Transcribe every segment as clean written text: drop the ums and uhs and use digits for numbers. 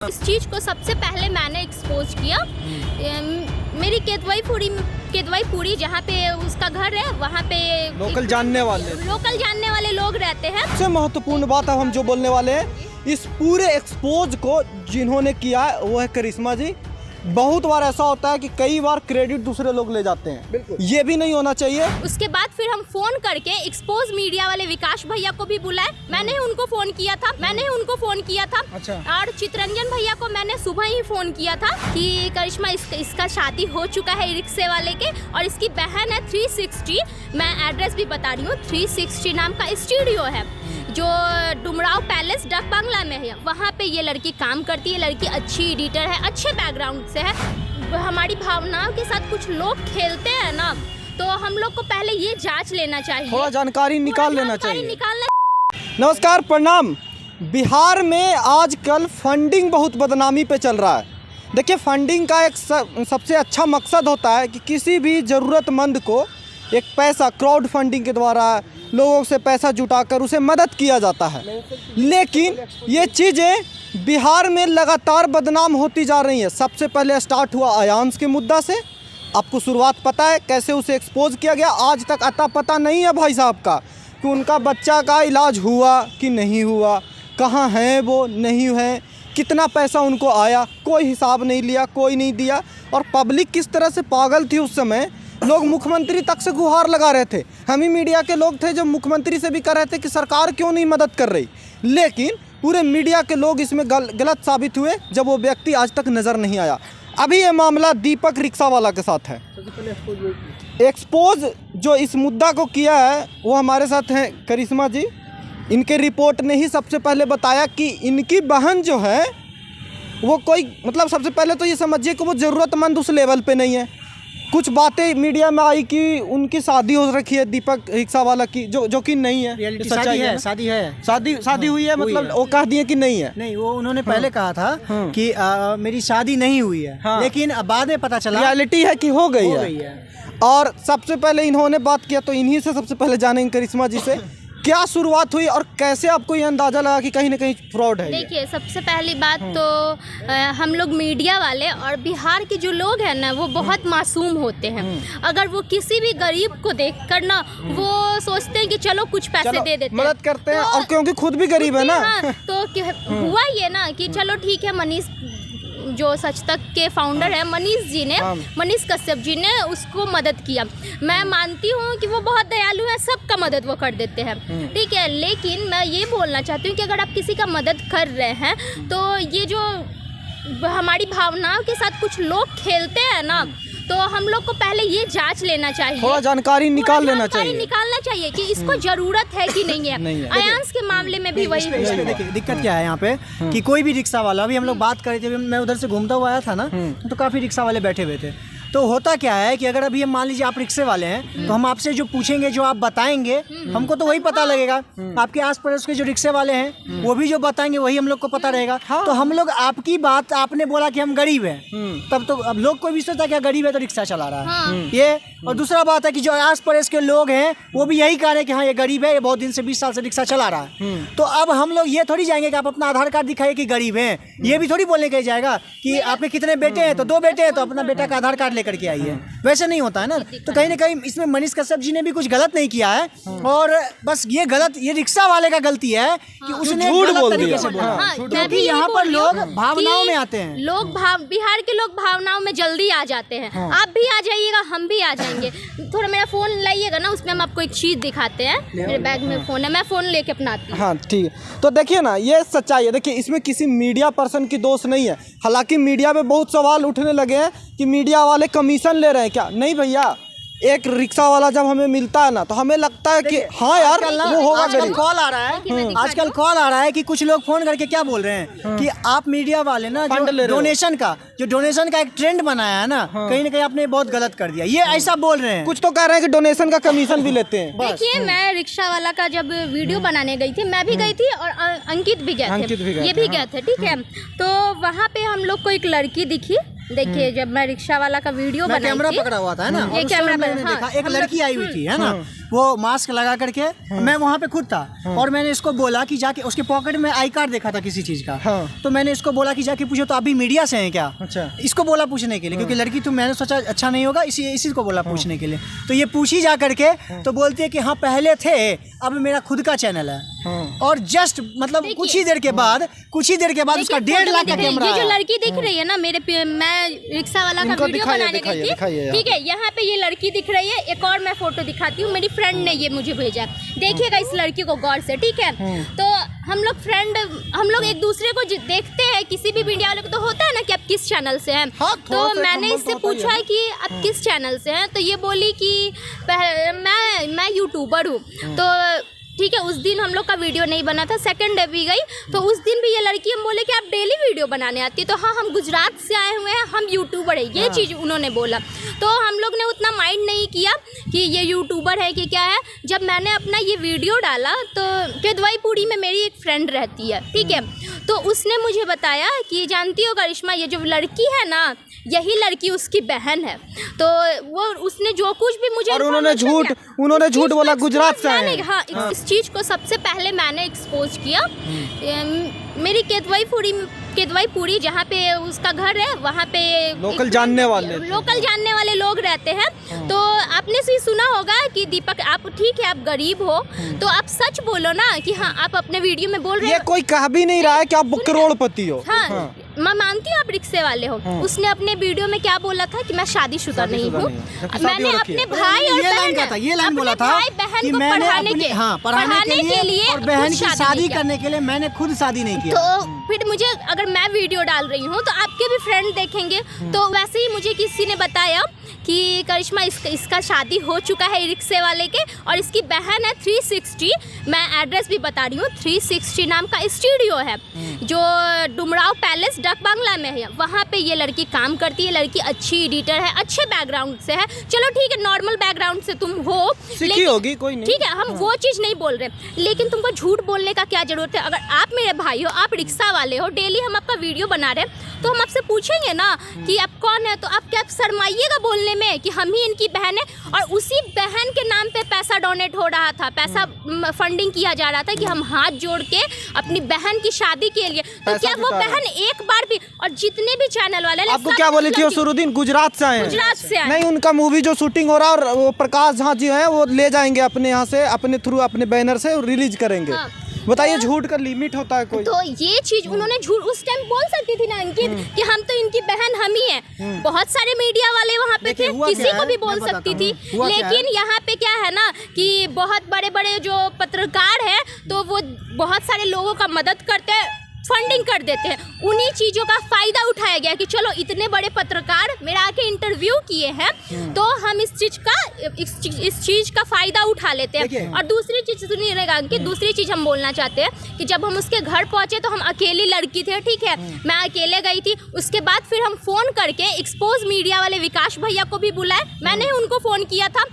इस चीज को सबसे पहले मैंने एक्सपोज किया। मेरी केतवाई पूरी जहाँ पे उसका घर है वहाँ पे लोकल जानने वाले लोग रहते हैं। सबसे महत्वपूर्ण बात अब हम जो बोलने वाले हैं, इस पूरे एक्सपोज को जिन्होंने किया है वो है करिश्मा जी। बहुत बार ऐसा होता है कि कई बार क्रेडिट दूसरे लोग ले जाते हैं, ये भी नहीं होना चाहिए। उसके बाद फिर हम फोन करके एक्सपोज मीडिया वाले विकास भैया को भी बुलाए। मैंने उनको फोन किया था। अच्छा। और चित्रंजन भैया को मैंने सुबह ही फोन किया था कि करिश्मा इसका शादी हो चुका है रिक्शे वाले के, और इसकी बहन है 360। मैं एड्रेस भी बता रही हूँ, 360 नाम का स्टूडियो है जो डुमराव पैलेस डक बांग्ला में है। वहाँ पे ये लड़की काम करती है। लड़की अच्छी एडिटर है, अच्छे बैकग्राउंड से है। हमारी भावनाओं के साथ कुछ लोग खेलते हैं ना, तो हम लोग को पहले ये जांच लेना चाहिए, थोड़ा जानकारी निकाल लेना चाहिए। नमस्कार, प्रणाम। बिहार में आजकल फंडिंग बहुत बदनामी पे चल रहा है। देखिए, फंडिंग का एक सबसे अच्छा मकसद होता है कि किसी भी ज़रूरतमंद को एक पैसा क्राउड फंडिंग के द्वारा लोगों से पैसा जुटाकर उसे मदद किया जाता है। लेकिन ये चीज़ें बिहार में लगातार बदनाम होती जा रही हैं। सबसे पहले स्टार्ट हुआ अयांश के मुद्दा से। आपको शुरुआत पता है कैसे उसे एक्सपोज किया गया। आज तक अता पता नहीं है भाई साहब का कि उनका बच्चा का इलाज हुआ कि नहीं हुआ, कहाँ हैं वो, नहीं है, कितना पैसा उनको आया, कोई हिसाब नहीं लिया, कोई नहीं दिया। और पब्लिक किस तरह से पागल थी उस समय, लोग मुख्यमंत्री तक से गुहार लगा रहे थे। हम ही मीडिया के लोग थे जो मुख्यमंत्री से भी कर रहे थे कि सरकार क्यों नहीं मदद कर रही। लेकिन पूरे मीडिया के लोग इसमें गलत साबित हुए जब वो व्यक्ति आज तक नज़र नहीं आया। अभी ये मामला दीपक रिक्शा वाला के साथ है। एक्सपोज जो इस मुद्दा को किया है वो हमारे साथ हैं करिश्मा जी। इनके रिपोर्ट ने ही सबसे पहले बताया कि इनकी बहन जो है वो कोई, मतलब सबसे पहले तो ये समझिए कि वो ज़रूरतमंद उस लेवल पे नहीं है। कुछ बातें मीडिया में आई कि उनकी शादी हो रखी है दीपक रिक्शा वाला की, जो कि नहीं है। शादी हुई है, मतलब वो कह दिए कि नहीं है। नहीं, वो उन्होंने पहले कहा था कि मेरी शादी नहीं हुई है। हाँ। लेकिन बाद में पता चला रियलिटी है कि हो गई है। और सबसे पहले इन्होंने बात किया तो इन्हीं से सबसे पहले जानेंगे करिश्मा जी से क्या शुरुआत हुई और कैसे आपको ये अंदाजा लगा कि कहीं ना कहीं फ्रॉड है। देखिए, सबसे पहली बात तो हम लोग मीडिया वाले और बिहार के जो लोग हैं ना वो बहुत मासूम होते हैं। अगर वो किसी भी गरीब को देखकर ना वो सोचते हैं कि चलो कुछ पैसे दे देते हैं, मदद करते हैं। और क्योंकि खुद भी गरीब है ना। हाँ, तो हुआ ये ना कि चलो ठीक है, मनीष जो सच तक के फाउंडर है मनीष कश्यप जी ने उसको मदद किया। मैं मानती हूँ कि वो बहुत दयालु है, सबका मदद वो कर देते हैं, ठीक है। लेकिन मैं ये बोलना चाहती हूँ कि अगर आप किसी का मदद कर रहे हैं तो ये जो हमारी भावनाओं के साथ कुछ लोग खेलते हैं ना, तो हम लोग को पहले ये जांच लेना चाहिए, थोड़ा जानकारी निकालना चाहिए कि इसको जरूरत है कि नहीं है। अयांश के मामले में भी वही। देखिए, दिक्कत क्या है यहाँ पे कि कोई भी रिक्शा वाला, अभी हम लोग बात कर रहे थे, मैं उधर से घूमता हुआ आया था ना, तो काफ़ी रिक्शा वाले बैठे हुए थे। तो होता क्या है कि अगर अभी हम मान लीजिए आप रिक्शे वाले हैं तो हम आपसे जो पूछेंगे, जो आप बताएंगे, हमको तो वही पता लगेगा। आपके आस पड़ोस के जो रिक्शे वाले हैं वो भी जो बताएंगे वही हम लोग को पता रहेगा। तो हम लोग आपकी बात, आपने बोला कि हम गरीब हैं, तब तो अब लोग कोई भी सोचता है कि गरीब है तो रिक्शा चला रहा है ये। और दूसरा बात है कि जो आस पड़ोस के लोग हैं वो भी यही कह रहे हैं कि हाँ ये गरीब है, ये बहुत दिन से 20 साल से रिक्शा चला रहा है। तो अब हम लोग ये थोड़ी जाएंगे कि आप अपना आधार कार्ड दिखाइए कि गरीब हैं। ये भी थोड़ी बोलने के जाएगा कि आपके कितने बेटे हैं, तो 2 बेटे हैं तो अपना बेटा का आधार कार्ड लेकर के आइए। वैसे नहीं होता है ना। तो कहीं ना कहीं इसमें मनीष कश्यप जी ने भी कुछ गलत नहीं किया है, और बस ये रिक्शा वाले का गलती है कि उसने गलत तरीके से बोला। क्योंकि यहाँ पर लोग भावनाओं में आते हैं। बिहार के लोग भावनाओं में जल्दी आ जाते हैं। आप भी आ जाइएगा, हम भी आ जाएंगे। थोड़ा मेरा फोन लाइएगा ना, उसमें हम आपको एक चीज दिखाते हैं। मेरे बैग में फोन है, मैं फोन लेके अपना आती हूँ। हाँ ठीक है। तो देखिए ना, ये सच्चाई है। देखिए, इसमें किसी मीडिया पर्सन की दोष नहीं है। हालांकि मीडिया में बहुत सवाल उठने लगे हैं कि मीडिया वाले कमीशन ले रहे हैं क्या। नहीं भैया, एक रिक्शा वाला जब हमें मिलता है ना तो हमें लगता है कि हाँ यार वो होगा। आजकल कॉल आ रहा है कि कुछ लोग फोन करके क्या बोल रहे हैं कि आप मीडिया वाले ना जो डोनेशन का एक ट्रेंड बनाया है ना, कहीं ना कहीं आपने बहुत गलत कर दिया, ये ऐसा बोल रहे हैं। कुछ तो कह रहे हैं कि डोनेशन का कमीशन भी लेते हैं। देखिए, मैं रिक्शा वाला का जब वीडियो बनाने गई थी, मैं भी गई थी और अंकित भी गए थे, ये भी गए थे, ठीक है। तो वहाँ पे हम लोग को एक लड़की दिखी। देखिए, जब मैं रिक्शा वाला का वीडियो बनाई थी, कैमरा पकड़ा हुआ था ना, ये कैमरा देखा एक लड़की आई हुई थी, है ना। वो मास्क लगा करके, मैं वहाँ पे खुद था और मैंने इसको बोला कि जाके, उसके पॉकेट में आई कार्ड देखा था किसी चीज़ का, तो मैंने इसको बोला कि जाके पूछो तो अभी मीडिया से हैं क्या। अच्छा। इसको बोला पूछने के लिए, क्योंकि लड़की, तो मैंने सोचा अच्छा नहीं होगा, इसी को बोला पूछने के लिए। तो ये पूछी जा करके तो बोलती है कि हाँ पहले थे, अब मेरा खुद का चैनल है। और जस्ट मतलब कुछ ही देर के बाद उसका 1.5 लाख का कैमरा। ये जो लड़की दिख रही है ना, मैं रिक्शा वाला का वीडियो बनाने गई थी, ठीक है, यहाँ पे ये लड़की दिख रही है। एक और मैं फोटो दिखाती हूँ, मेरी फ्रेंड ने ये मुझे भेजा, देखिएगा इस लड़की को गौर से, ठीक है। तो हम लोग एक दूसरे को देखते हैं, किसी भी मीडिया वाले को तो होता है ना कि आप किस चैनल से हैं। तो मैंने इससे पूछा कि आप किस चैनल से हैं, तो ये बोली कि मैं यूट्यूबर हूँ। तो ठीक है, उस दिन हम लोग का वीडियो नहीं बना था, सेकंड डे भी गई, तो उस दिन भी ये लड़की हम बोले कि आप डेली वीडियो बनाने आती है, तो हाँ हम गुजरात से आए हुए हैं, हम यूट्यूबर है, ये चीज़ उन्होंने बोला। तो हम लोग ने उतना माइंड नहीं किया कि ये यूट्यूबर है कि क्या है। जब मैंने अपना ये वीडियो डाला तो केदवाईपुरी में मेरी एक फ्रेंड रहती है, ठीक है, तो उसने मुझे बताया कि जानती हो करिश्मा, ये जो लड़की है ना, यही लड़की उसकी बहन है। तो वो उसने जो कुछ भी मुझे, और उन्होंने झूठ बोला गुजरात से आए हैं। हाँ, इस चीज़ को सबसे पहले मैंने एक्सपोज किया। मेरी केदवाईपुरी जहाँ पे उसका घर है, वहाँ पे लोकल जानने वाले लोग रहते हैं। तो आपने से सुना होगा कि दीपक, आप ठीक है, आप गरीब हो तो आप सच बोलो ना कि हाँ आप अपने वीडियो में बोल रहे हो। ये कोई कह भी नहीं रहा है कि आप करोड़पति हो। हाँ, मैं मानती हूँ आप रिक्शे वाले हो। उसने अपने वीडियो में क्या बोला था कि मैं शादीशुदा नहीं हूँ। मैंने अपने भाई और ये लाइन बोला था बहन को पढ़ाने के लिए और बहन की शादी करने के लिए मैंने खुद शादी नहीं किया। तो फिर मुझे, अगर मैं वीडियो डाल रही हूँ तो आपके भी फ्रेंड देखेंगे। तो वैसे ही मुझे किसी ने बताया कि करिश्मा इसका शादी हो चुका है रिक्शे वाले के, और इसकी बहन है 360। मैं एड्रेस भी बता रही हूँ, 360 नाम का स्टूडियो है जो डुमराव पैलेस डक बांग्ला में है। वहाँ पे ये लड़की काम करती है। लड़की अच्छी एडिटर है, अच्छे बैकग्राउंड से है। चलो ठीक है, नॉर्मल बैकग्राउंड से तुम हो, सीखी होगी, कोई नहीं, ठीक है, हम वो चीज़ नहीं बोल रहे, लेकिन तुमको झूठ बोलने का क्या जरूरत है। अगर आप मेरे भाई हो, आप रिक्शा वाले हो, डेली हम आपका वीडियो बना रहे हैं, तो हम आपसे पूछेंगे ना कि आप कौन है, तो आप क्या शर्माइएगा बोलने में कि हम ही इनकी बहन है। और उसी बहन के नाम पे पैसा डोनेट हो रहा था, पैसा फंडिंग किया जा रहा था कि हम हाथ जोड़ के अपनी बहन की शादी के लिए। तो क्या वो बहन एक बार भी, और जितने भी चैनल वाले, आपको क्या बोले थी सुरुद्दीन गुजरात से आए? गुजरात से आए नहीं, उनका मूवी जो शूटिंग हो रहा है, और वो प्रकाश झा जी हैं, वो ले जाएंगे अपने यहाँ से, अपने थ्रू, अपने बैनर से रिलीज करेंगे। बताइए, झूठ का लिमिट होता है कोई? तो ये चीज उन्होंने झूठ उस टाइम बोल सकती थी ना अंकित कि हम तो इनकी बहन हम ही हैं। बहुत सारे मीडिया वाले वहाँ पे थे, किसी को भी बोल सकती थी। लेकिन यहाँ पे क्या है ना कि बहुत बड़े बड़े जो पत्रकार हैं, तो वो बहुत सारे लोगों का मदद करते हैं, फंडिंग कर देते हैं। उन्हीं चीज़ों का फ़ायदा उठाया गया कि चलो इतने बड़े पत्रकार मेरा आके इंटरव्यू किए हैं, तो हम इस चीज़ का फ़ायदा उठा लेते हैं। और दूसरी चीज़ सुनिएगा कि दूसरी चीज़ हम बोलना चाहते हैं कि जब हम उसके घर पहुँचे तो हम अकेली लड़की थे, ठीक है, मैं अकेले गई थी। उसके बाद फिर हम फ़ोन करके एक्सपोज मीडिया वाले विकास भैया को भी बुलाए, मैंने उनको फ़ोन किया था।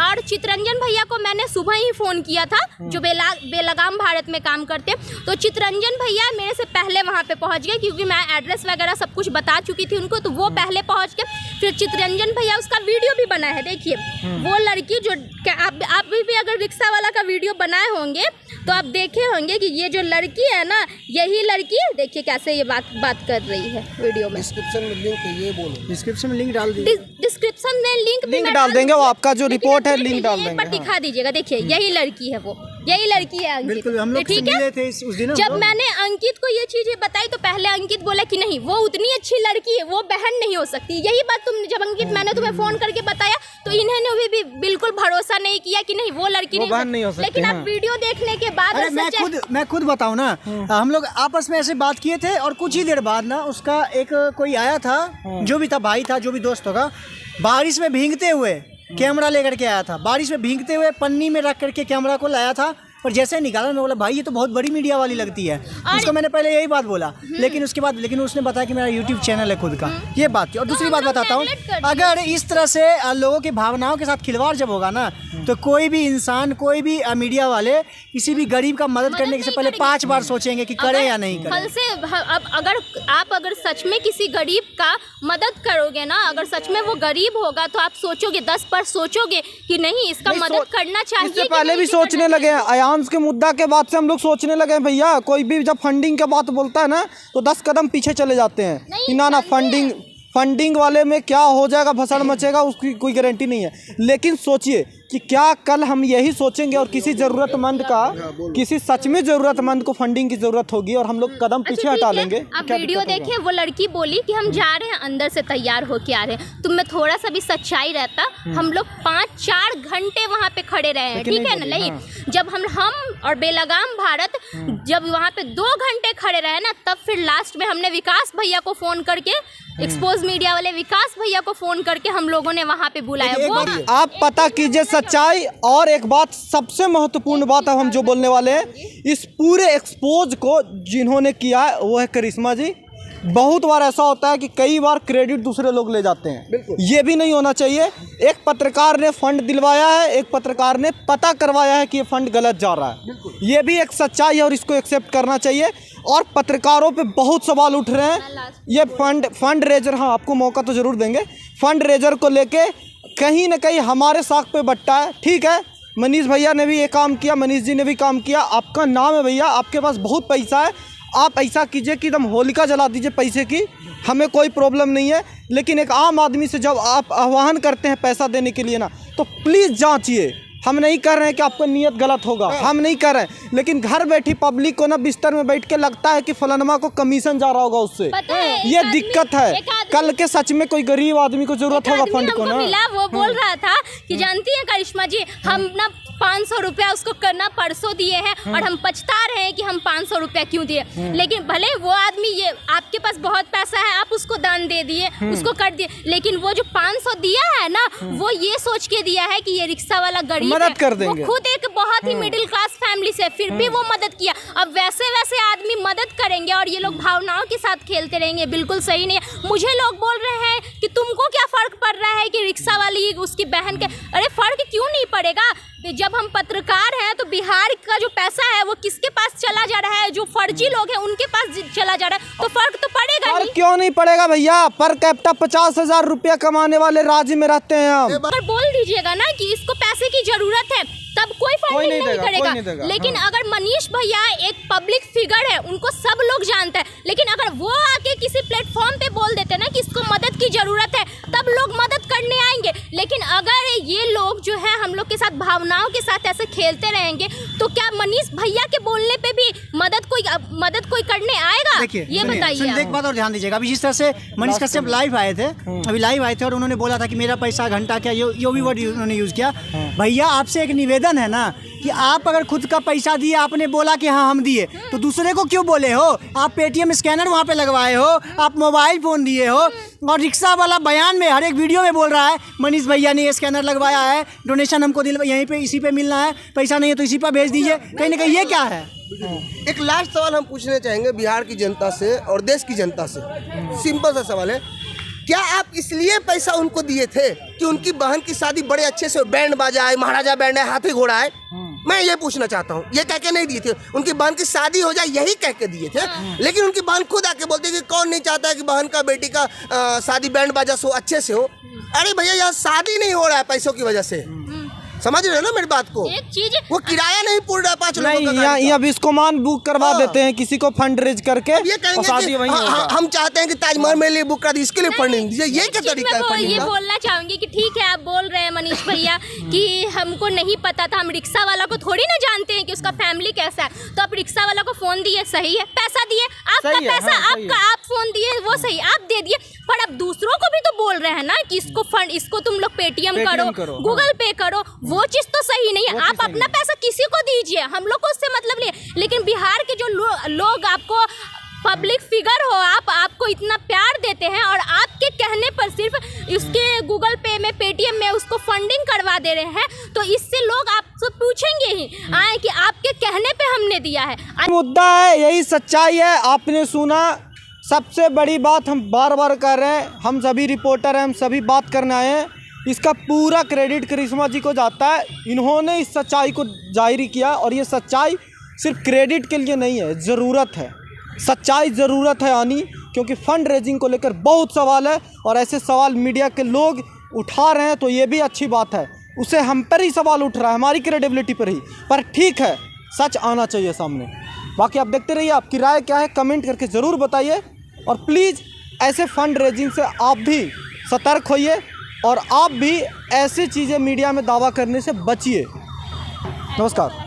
और चित्रंजन भैया को मैंने सुबह ही फ़ोन किया था, जो बेलगाम भारत में काम करते। तो चित्रंजन भैया मेरे से पहले वहाँ पे पहुँच गए, क्योंकि मैं एड्रेस वगैरह सब कुछ बता चुकी थी उनको, तो वो पहले पहुँच गए। फिर चित्रंजन भैया उसका वीडियो भी बनाए हैं, देखिए वो लड़की जो आप भी अगर रिक्शा वाला का वीडियो बनाए होंगे तो आप देखे होंगे कि ये जो लड़की है ना, यही लड़की, देखिए कैसे ये बात कर रही है वीडियो में। डिस्क्रिप्शन में लिंक ये बोलो, डिस्क्रिप्शन में लिंक डाल दीजिए। डिस्क्रिप्शन में लिंक डाल देंगे, वो आपका जो रिपोर्ट है लिंक डाल देंगे। एक बार दिखा दीजिएगा, देखिए यही लड़की है, वो यही लड़की है अंकित। बिल्कुल, हम लोग ठीक है। थे उस दिन जब मैंने अंकित को ये चीजें बताई तो पहले अंकित बोला कि नहीं, वो उतनी अच्छी लड़की है, वो बहन नहीं हो सकती। यही बात जब अंकित मैंने तुम्हें फोन करके बताया तो इन्होंने भी बिल्कुल भरोसा नहीं किया कि नहीं वो लड़की नहीं हो सकती। लेकिन अब वीडियो देखने के बाद मैं खुद बताऊं ना, हम लोग आपस में ऐसे बात किए थे और कुछ ही देर बाद ना उसका एक कोई आया था, जो भी था, भाई था, जो भी दोस्त होगा, बारिश में भीगते हुए कैमरा लेकर के आया था। बारिश में भीगते हुए पन्नी में रख करके कैमरा को लाया था पर जैसे निकाला मैं बोला भाई ये तो बहुत बड़ी मीडिया वाली लगती है, उसको मैंने पहले यही बात बोला, लेकिन उसके बाद उसने बताया कि मेरा यूट्यूब चैनल है खुद का, ये बात थी। और दूसरी बात बताता हूँ, अगर इस तरह से लोगों की भावनाओं के साथ खिलवाड़ जब होगा ना, तो कोई भी इंसान, कोई भी मीडिया वाले किसी भी गरीब का मदद करने से पहले 5 बार सोचेंगे कि करें या नहीं करें। कल से अब अगर सच में किसी गरीब का मदद करोगे ना, अगर सच में वो गरीब होगा तो आप सोचोगे, 10 बार सोचोगे कि नहीं इसका मदद करना चाहिए। इससे पहले भी सोचने लगे हैं, अयांश के मुद्दा के बाद से हम लोग सोचने लगे हैं भैया, कोई भी जब फंडिंग की बात बोलता है ना तो 10 कदम पीछे चले जाते हैं कि ना फंडिंग वाले में क्या हो जाएगा, भसड़ मचेगा, उसकी कोई गारंटी नहीं है। लेकिन सोचिए कि क्या कल हम यही सोचेंगे और किसी ज़रूरतमंद का, किसी सच में ज़रूरतमंद को फंडिंग की ज़रूरत होगी और हम लोग कदम पीछे हटा लेंगे। आप वीडियो देखिए, वो लड़की बोली कि हम जा रहे हैं, अंदर से तैयार होके आ रहे हैं। तुम में थोड़ा सा भी सच्चाई रहता, हम लोग 5-4 घंटे वहाँ पे खड़े रहे हैं, ठीक है ना। नहीं, जब हम और बेलगाम भारत जब वहाँ पे 2 घंटे खड़े रहे ना, तब फिर लास्ट में हमने विकास भैया को फ़ोन करके, एक्सपोज मीडिया वाले विकास भैया को फ़ोन करके हम लोगों ने वहाँ पे बुलाया। वो आप पता कीजिए सच्चाई। और एक बात, सबसे महत्वपूर्ण बात अब हम जो बोलने वाले हैं, इस पूरे एक्सपोज को जिन्होंने किया है वो है करिश्मा जी। बहुत बार ऐसा होता है कि कई बार क्रेडिट दूसरे लोग ले जाते हैं, ये भी नहीं होना चाहिए। एक पत्रकार ने फंड दिलवाया है, एक पत्रकार ने पता करवाया है कि ये फंड गलत जा रहा है, ये भी एक सच्चाई है और इसको एक्सेप्ट करना चाहिए। और पत्रकारों पे बहुत सवाल उठ रहे हैं, ये फंड रेजर, हाँ आपको मौका तो ज़रूर देंगे, फंड रेजर को लेके कहीं ना कहीं हमारे साख पे बट्टा है। ठीक है, मनीष भैया ने भी ये काम किया, मनीष जी ने भी काम किया, आपका नाम है भैया, आपके पास बहुत पैसा है, आप ऐसा कीजिए कि एकदम होलिका जला दीजिए पैसे की, हमें कोई प्रॉब्लम नहीं है। लेकिन एक आम आदमी से जब आप आह्वान करते हैं पैसा देने के लिए ना, तो प्लीज़ जांचिए। हम नहीं कर रहे हैं कि आपका नियत गलत होगा, हम नहीं कर रहे हैं, लेकिन घर बैठी पब्लिक को ना बिस्तर में बैठ के लगता है कि फलानमा को कमीशन जा रहा होगा उससे, ये दिक्कत है। कल के सच में कोई गरीब आदमी को जरूरत होगा फंड को ना, वो बोल रहा था कि जानती है करिश्मा जी, हम ना 500 रुपया उसको करना परसों दिए हैं और हम पछता रहे हैं कि हम 500 रुपया क्यों दिए। लेकिन भले वो आदमी, ये आपके पास बहुत पैसा है, आप उसको दान दे दिए, उसको कर दिए, लेकिन वो जो 500 दिया है ना, वो ये सोच के दिया है कि ये रिक्शा वाला गरीब मदद कर देंगे। वो खुद एक बहुत ही मिडिल क्लास फैमिली से, फिर भी वो मदद किया। अब वैसे वैसे आदमी मदद करेंगे और ये लोग भावनाओं के साथ खेलते रहेंगे, बिल्कुल सही नहीं है। मुझे लोग बोल रहे हैं कि तुमको क्या फर्क पड़ रहा है कि रिक्शा वाली उसकी बहन के, अरे फर्क क्यों नहीं पड़ेगा। जब हम पत्रकार हैं तो बिहार का जो पैसा है वो किसके पास चला जा रहा है, जो फर्जी लोग हैं उनके पास चला जा रहा है, तो फर्क तो पड़ेगा ही। क्यों नहीं पड़ेगा भैया, पर कैप्टा 50,000 रुपया कमाने वाले राज्य में रहते हैं हम। पर बोल दीजिएगा ना कि इसको पैसे की जरूरत है, तब कोई फंडिंग नहीं करेगा। लेकिन अगर मनीष भैया एक पब्लिक फिगर है, उनको सब लोग जानते हैं, लेकिन अगर वो आके किसी प्लेटफॉर्म पे बोल देते ना कि इसको मदद की जरूरत है, तब लोग मदद करने आएंगे। लेकिन अगर ये लोग जो है हम लोग के साथ भावनाओं के साथ ऐसे खेलते रहेंगे, तो क्या मनीष भैया के बोलने पे भी मदद कोई करने आएगा? ये बताइए। एक बात और ध्यान दीजिएगा, अभी जिस तरह से मनीष कश्यप लाइव आए थे, अभी लाइव आए थे और उन्होंने बोला था कि मेरा पैसा घंटा क्या, यो भी वर्ड उन्होंने यूज किया। भैया आपसे एक निवेदन है ना कि आप अगर खुद का पैसा दिए, आपने बोला कि हाँ हम दिए, तो दूसरे को क्यों बोले हो? आप पेटीएम स्कैनर वहाँ पे लगवाए हो, आप मोबाइल फ़ोन दिए हो, और रिक्शा वाला बयान में हर एक वीडियो में बोल रहा है मनीष भैया ने ये स्कैनर लगवाया है, डोनेशन हमको यहीं पे इसी पे मिलना है, पैसा नहीं है तो इसी पर भेज दीजिए। कहीं ना कहीं ये क्या है? एक लास्ट सवाल हम पूछना चाहेंगे बिहार की जनता से और देश की जनता से, सिंपल सा सवाल है, क्या आप इसलिए पैसा उनको दिए थे कि उनकी बहन की शादी बड़े अच्छे से बैंड बाजा है, महाराजा बैंड है, हाथी घोड़ा है? मैं ये पूछना चाहता हूँ, ये कह के नहीं दिए थे, उनकी बहन की शादी हो जाए यही कह के दिए थे। लेकिन उनकी बहन खुद आके बोलती है कि कौन नहीं चाहता है कि बहन का बेटी का शादी बैंड बाजा सो अच्छे से हो। अरे भैया यहाँ शादी नहीं हो रहा है पैसों की वजह से, समझ रहे हो ना मेरी बात को? एक चीज, वो किराया नहीं पूछ रहा 5 लोगों का। नहीं, यहाँ बिस्कोमान बुक करवा देते हैं किसी को फंड रेज करके, ये कहेंगे कि हम चाहते हैं कि ताजमहल मेरे लिए बुक कर दी, इसके लिए फंडिंग दीजिए, ये क्या तरीका है फंडिंग ये का? बोलना चाहूंगी कि ठीक है आप बोल रहे हैं मनीष भैया कि हमको नहीं पता था, हम रिक्शा वाला को थोड़ी ना जानते हैं कि उसका फैमिली कैसा है, तो आप रिक्शा वाला को फोन दिए, सही है, पैसा दिए, आपका पैसा आपका, आप फोन दिए वो सही, आप दे दिए, पर अब दूसरों को भी तो बोल रहे हैं ना कि इसको फंड, इसको तुम लोग पेटीएम करो, गूगल पे करो, वो चीज तो सही नहीं है। आप अपना पैसा किसी को दीजिए, हम लोग को उससे मतलब नहीं है। लेकिन बिहार के जो लोग आपको पब्लिक फिगर हो, आपको इतना प्यार देते हैं और आपके कहने पर सिर्फ उसके गूगल पे में, पेटीएम में उसको फंडिंग करवा दे रहे हैं, तो इससे लोग आपसे पूछेंगे ही आए कि आपके कहने पे हमने दिया है। मुद्दा है, यही सच्चाई है। आपने सुना, सबसे बड़ी बात हम बार बार कर रहे हैं, हम सभी रिपोर्टर हैं, हम सभी बात करने आए हैं। इसका पूरा क्रेडिट करिश्मा जी को जाता है। इन्होंने इस सच्चाई को जाहिर किया और ये सच्चाई सिर्फ क्रेडिट के लिए नहीं है, ज़रूरत है, सच्चाई ज़रूरत है आनी, क्योंकि फंड रेजिंग को लेकर बहुत सवाल है और ऐसे सवाल मीडिया के लोग उठा रहे हैं तो ये भी अच्छी बात है। उसे हम पर ही सवाल उठ रहा है, हमारी क्रेडिबिलिटी पर ही, पर ठीक है, सच आना चाहिए सामने। बाकी आप देखते रहिए, आपकी राय क्या है कमेंट करके ज़रूर बताइए और प्लीज़ ऐसे फंड रेजिंग से आप भी सतर्क होइए और आप भी ऐसी चीज़ें मीडिया में दावा करने से बचिए। नमस्कार।